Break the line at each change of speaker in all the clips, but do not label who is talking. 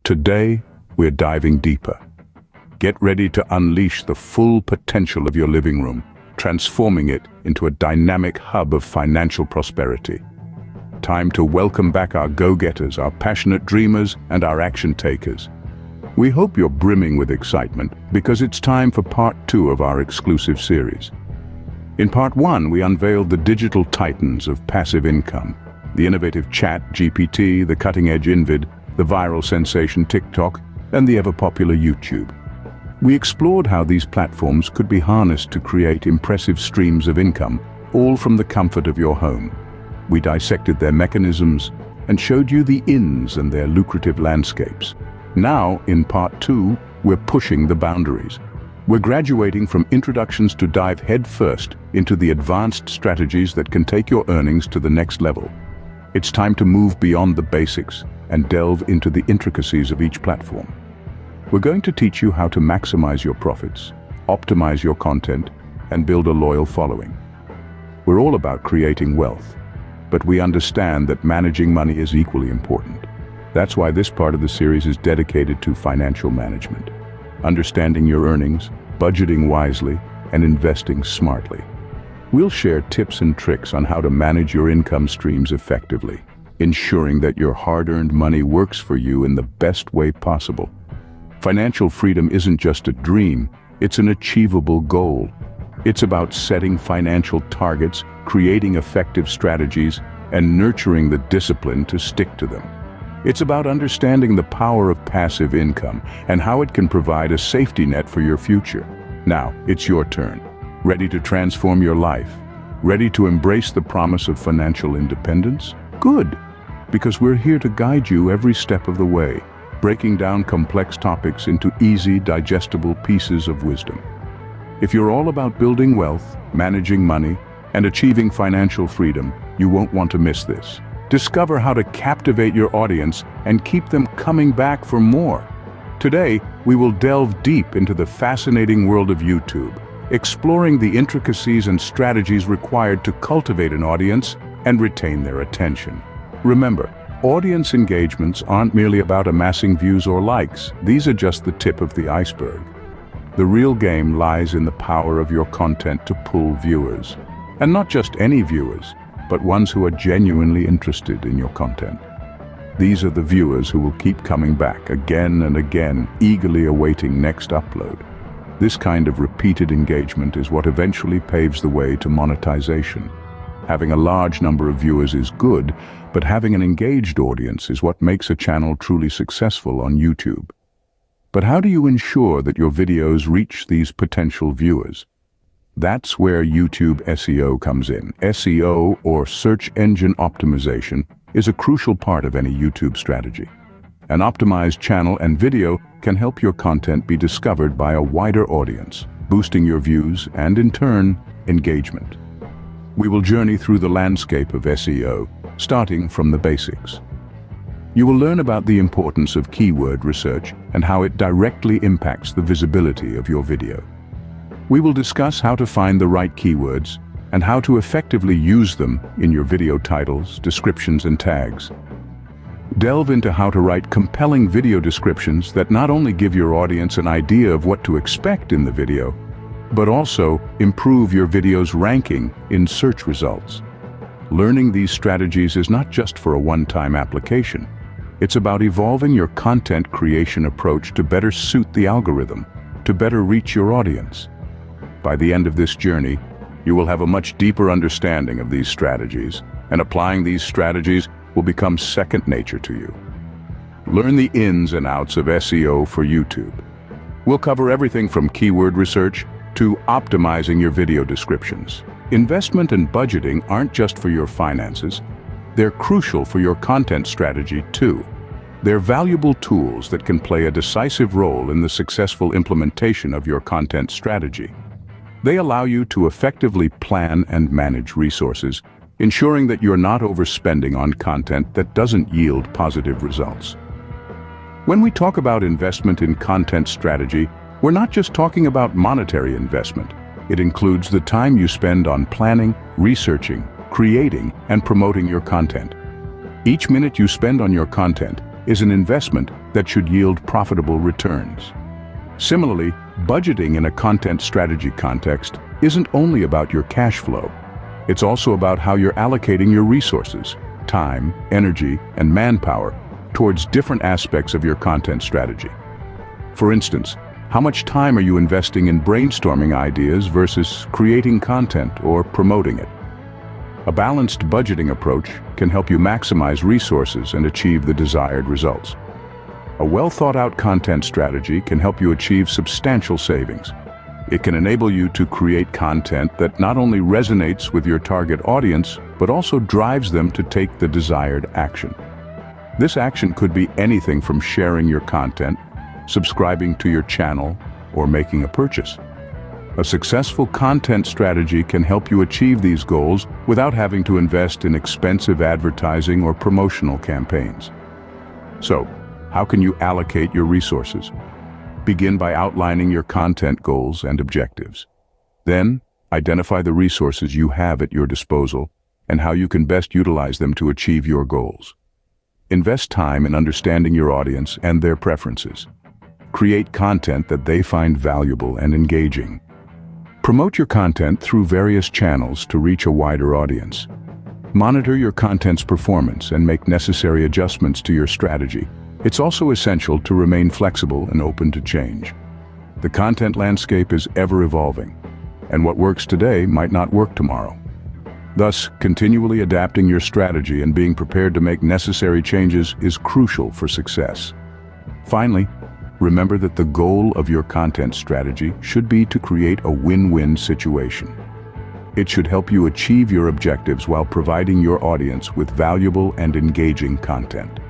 Today, we're diving deeper. Get ready to unleash the full potential of your living room, transforming it into a dynamic hub of financial prosperity. Time to welcome back our go-getters, our passionate dreamers, and our action takers. We hope you're brimming with excitement because it's time for part 2 of our exclusive series. In part 1, we unveiled the digital titans of passive income, the innovative ChatGPT, the cutting-edge Invid, the viral sensation TikTok, and the ever-popular YouTube. We explored how these platforms could be harnessed to create impressive streams of income, all from the comfort of your home. We dissected their mechanisms and showed you the ins and their lucrative landscapes. Now, in part 2, we're pushing the boundaries. We're graduating from introductions to dive headfirst into the advanced strategies that can take your earnings to the next level. It's time to move beyond the basics and delve into the intricacies of each platform. We're going to teach you how to maximize your profits, optimize your content, and build a loyal following. We're all about creating wealth, but we understand that managing money is equally important. That's why this part of the series is dedicated to financial management, understanding your earnings, budgeting wisely, and investing smartly. We'll share tips and tricks on how to manage your income streams effectively, ensuring that your hard-earned money works for you in the best way possible. Financial freedom isn't just a dream, it's an achievable goal. It's about setting financial targets, creating effective strategies, and nurturing the discipline to stick to them. It's about understanding the power of passive income and how it can provide a safety net for your future. Now, it's your turn. Ready to transform your life? Ready to embrace the promise of financial independence? Good, because we're here to guide you every step of the way, breaking down complex topics into easy, digestible pieces of wisdom. If you're all about building wealth, managing money, and achieving financial freedom, you won't want to miss this. Discover how to captivate your audience and keep them coming back for more. Today, we will delve deep into the fascinating world of YouTube, exploring the intricacies and strategies required to cultivate an audience and retain their attention. Remember, audience engagements aren't merely about amassing views or likes. These are just the tip of the iceberg. The real game lies in the power of your content to pull viewers. And not just any viewers, but ones who are genuinely interested in your content. These are the viewers who will keep coming back again and again, eagerly awaiting next upload. This kind of repeated engagement is what eventually paves the way to monetization. Having a large number of viewers is good, but having an engaged audience is what makes a channel truly successful on YouTube. But how do you ensure that your videos reach these potential viewers? That's where YouTube SEO comes in. SEO, or search engine optimization, is a crucial part of any YouTube strategy. An optimized channel and video can help your content be discovered by a wider audience, boosting your views and, in turn, engagement. We will journey through the landscape of SEO, starting from the basics. You will learn about the importance of keyword research and how it directly impacts the visibility of your video. We will discuss how to find the right keywords and how to effectively use them in your video titles, descriptions, and tags. Delve into how to write compelling video descriptions that not only give your audience an idea of what to expect in the video, but also improve your video's ranking in search results. Learning these strategies is not just for a one-time application. It's about evolving your content creation approach to better suit the algorithm, to better reach your audience. By the end of this journey, you will have a much deeper understanding of these strategies, and applying these strategies will become second nature to you. Learn the ins and outs of SEO for YouTube. We'll cover everything from keyword research to optimizing your video descriptions. Investment and budgeting aren't just for your finances, they're crucial for your content strategy too. They're valuable tools that can play a decisive role in the successful implementation of your content strategy. They allow you to effectively plan and manage resources, ensuring that you're not overspending on content that doesn't yield positive results. When we talk about investment in content strategy, we're not just talking about monetary investment. It includes the time you spend on planning, researching, creating, and promoting your content. Each minute you spend on your content is an investment that should yield profitable returns. Similarly, budgeting in a content strategy context isn't only about your cash flow. It's also about how you're allocating your resources, time, energy, and manpower towards different aspects of your content strategy. For instance, how much time are you investing in brainstorming ideas versus creating content or promoting it? A balanced budgeting approach can help you maximize resources and achieve the desired results. A well-thought-out content strategy can help you achieve substantial savings. It can enable you to create content that not only resonates with your target audience, but also drives them to take the desired action. This action could be anything from sharing your content, subscribing to your channel, or making a purchase. A successful content strategy can help you achieve these goals without having to invest in expensive advertising or promotional campaigns. So, how can you allocate your resources? Begin by outlining your content goals and objectives. Then, identify the resources you have at your disposal and how you can best utilize them to achieve your goals. Invest time in understanding your audience and their preferences. Create content that they find valuable and engaging. Promote your content through various channels to reach a wider audience. Monitor your content's performance and make necessary adjustments to your strategy. It's also essential to remain flexible and open to change. The content landscape is ever-evolving, and what works today might not work tomorrow. Thus, continually adapting your strategy and being prepared to make necessary changes is crucial for success. Finally, remember that the goal of your content strategy should be to create a win-win situation. It should help you achieve your objectives while providing your audience with valuable and engaging content.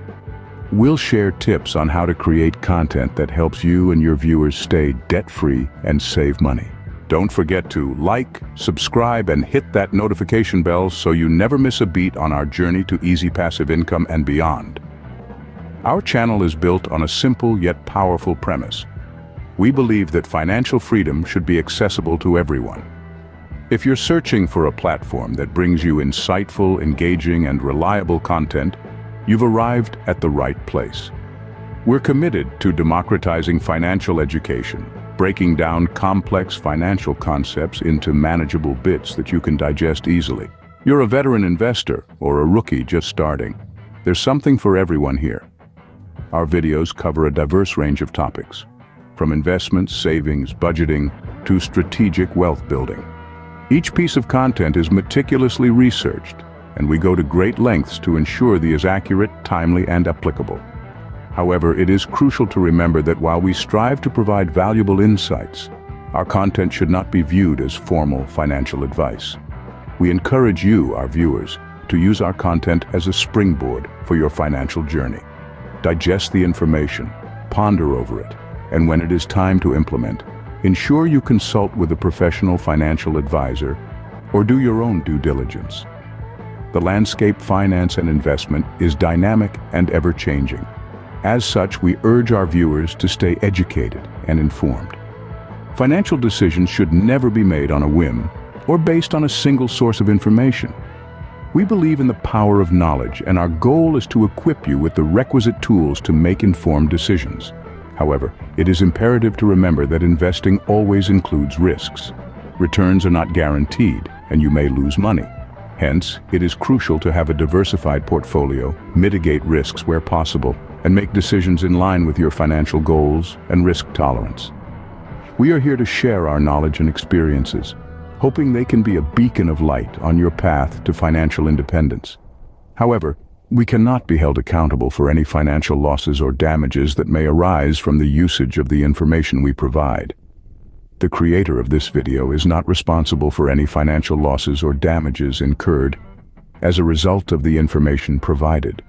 We'll share tips on how to create content that helps you and your viewers stay debt-free and save money. Don't forget to like, subscribe, and hit that notification bell so you never miss a beat on our journey to easy passive income and beyond. Our channel is built on a simple yet powerful premise. We believe that financial freedom should be accessible to everyone. If you're searching for a platform that brings you insightful, engaging, and reliable content, you've arrived at the right place. We're committed to democratizing financial education, breaking down complex financial concepts into manageable bits that you can digest easily. You're a veteran investor or a rookie just starting. There's something for everyone here. Our videos cover a diverse range of topics, from investments, savings, budgeting, to strategic wealth building. Each piece of content is meticulously researched, and we go to great lengths to ensure it is accurate, timely, and applicable. However, it is crucial to remember that while we strive to provide valuable insights, our content should not be viewed as formal financial advice. We encourage you, our viewers, to use our content as a springboard for your financial journey. Digest the information, ponder over it, and when it is time to implement, ensure you consult with a professional financial advisor or do your own due diligence. The landscape, finance, and investment is dynamic and ever-changing. As such, we urge our viewers to stay educated and informed. Financial decisions should never be made on a whim or based on a single source of information. We believe in the power of knowledge, and our goal is to equip you with the requisite tools to make informed decisions. However, it is imperative to remember that investing always includes risks. Returns are not guaranteed, and you may lose money. Hence, it is crucial to have a diversified portfolio, mitigate risks where possible, and make decisions in line with your financial goals and risk tolerance. We are here to share our knowledge and experiences, hoping they can be a beacon of light on your path to financial independence. However, we cannot be held accountable for any financial losses or damages that may arise from the usage of the information we provide. The creator of this video is not responsible for any financial losses or damages incurred as a result of the information provided.